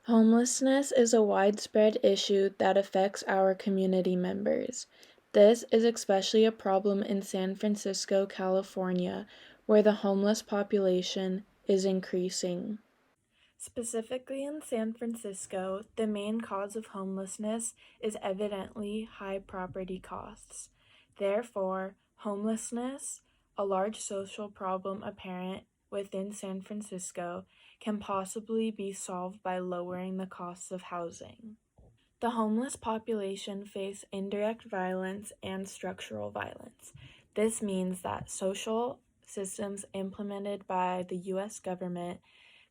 Homelessness is a widespread issue that affects our community members. This is especially a problem in San Francisco, California, where the homeless population is increasing. Specifically in San Francisco, the main cause of homelessness is evidently high property costs. Therefore, homelessness, a large social problem apparent within San Francisco, can possibly be solved by lowering the costs of housing. The homeless population face indirect violence and structural violence. This means that social systems implemented by the U.S. government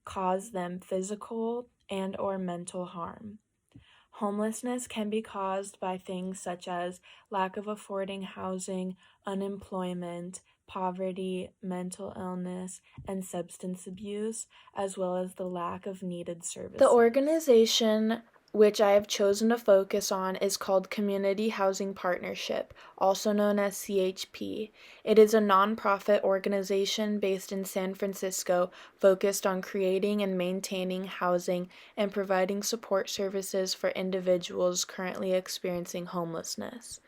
cause them physical and or mental harm. Homelessness can be caused by things such as lack of affording housing, unemployment, poverty, mental illness, and substance abuse, as well as the lack of needed services. The organization which I have chosen to focus on is called Community Housing Partnership, also known as CHP. It is a nonprofit organization based in San Francisco focused on creating and maintaining housing and providing support services for individuals currently experiencing homelessness.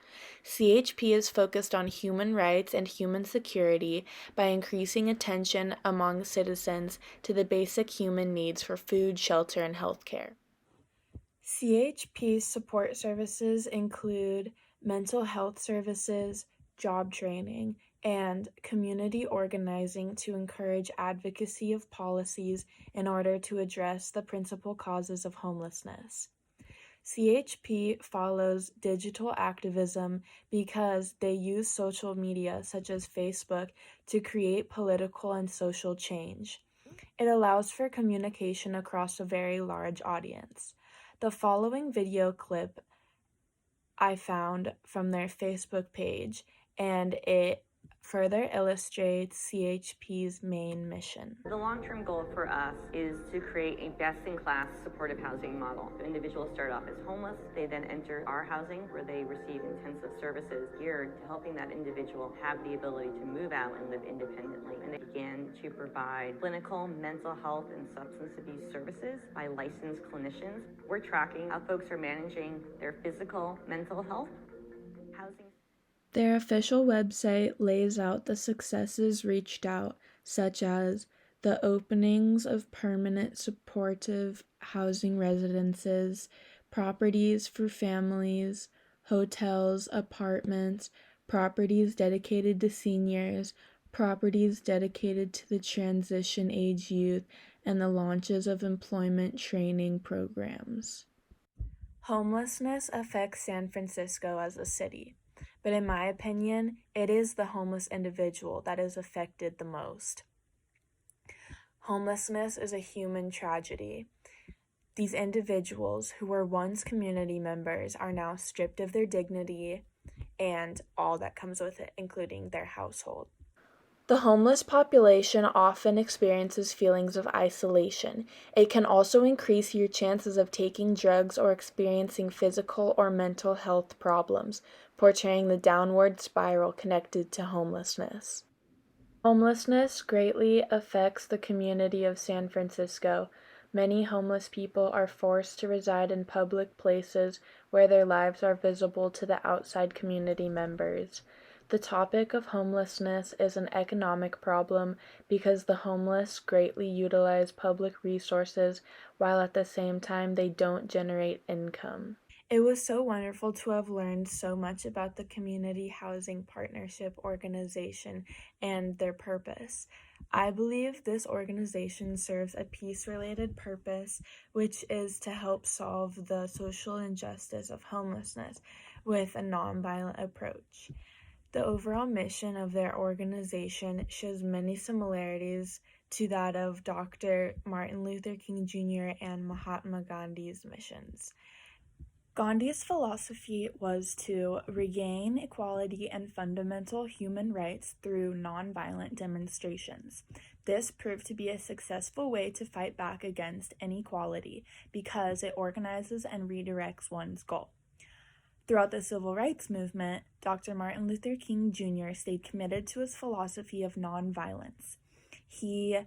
CHP is focused on human rights and human security by increasing attention among citizens to the basic human needs for food, shelter, and healthcare. CHP's support services include mental health services, job training, and community organizing to encourage advocacy of policies in order to address the principal causes of homelessness. CHP follows digital activism because they use social media such as Facebook to create political and social change. It allows for communication across a very large audience. The following video clip I found from their Facebook page, and it further illustrates CHP's main mission. The long-term goal for us is to create a best-in-class supportive housing model. The individuals start off as homeless. They then enter our housing where they receive intensive services geared to helping that individual have the ability to move out and live independently. And they begin to provide clinical mental health and substance abuse services by licensed clinicians. We're tracking how folks are managing their physical, mental health, housing. Their official website lays out the successes reached out, such as the openings of permanent supportive housing residences, properties for families, hotels, apartments, properties dedicated to seniors, properties dedicated to the transition age youth, and the launches of employment training programs. Homelessness affects San Francisco as a city, but in my opinion, it is the homeless individual that is affected the most. Homelessness is a human tragedy. These individuals who were once community members are now stripped of their dignity and all that comes with it, including their household. The homeless population often experiences feelings of isolation. It can also increase your chances of taking drugs or experiencing physical or mental health problems, portraying the downward spiral connected to homelessness. Homelessness greatly affects the community of San Francisco. Many homeless people are forced to reside in public places where their lives are visible to the outside community members. The topic of homelessness is an economic problem because the homeless greatly utilize public resources while at the same time they don't generate income. It was so wonderful to have learned so much about the Community Housing Partnership Organization and their purpose. I believe this organization serves a peace-related purpose, which is to help solve the social injustice of homelessness with a nonviolent approach. The overall mission of their organization shows many similarities to that of Dr. Martin Luther King Jr. and Mahatma Gandhi's missions. Gandhi's philosophy was to regain equality and fundamental human rights through nonviolent demonstrations. This proved to be a successful way to fight back against inequality because it organizes and redirects one's goal. Throughout the civil rights movement, Dr. Martin Luther King Jr. stayed committed to his philosophy of nonviolence. He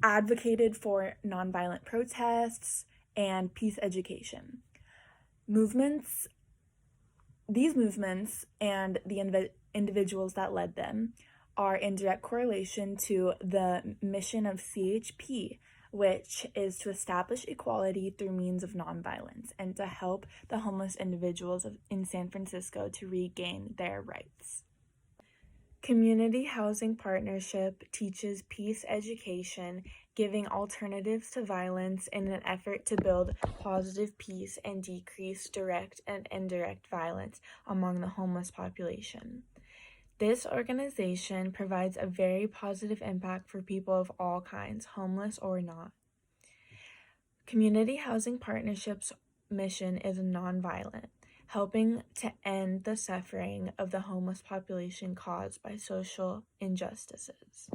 advocated for nonviolent protests and peace education. These movements and the individuals that led them are in direct correlation to the mission of CHP, which is to establish equality through means of nonviolence and to help the homeless individuals in San Francisco to regain their rights. Community Housing Partnership teaches peace education, giving alternatives to violence in an effort to build positive peace and decrease direct and indirect violence among the homeless population. This organization provides a very positive impact for people of all kinds, homeless or not. Community Housing Partnership's mission is nonviolent, helping to end the suffering of the homeless population caused by social injustices.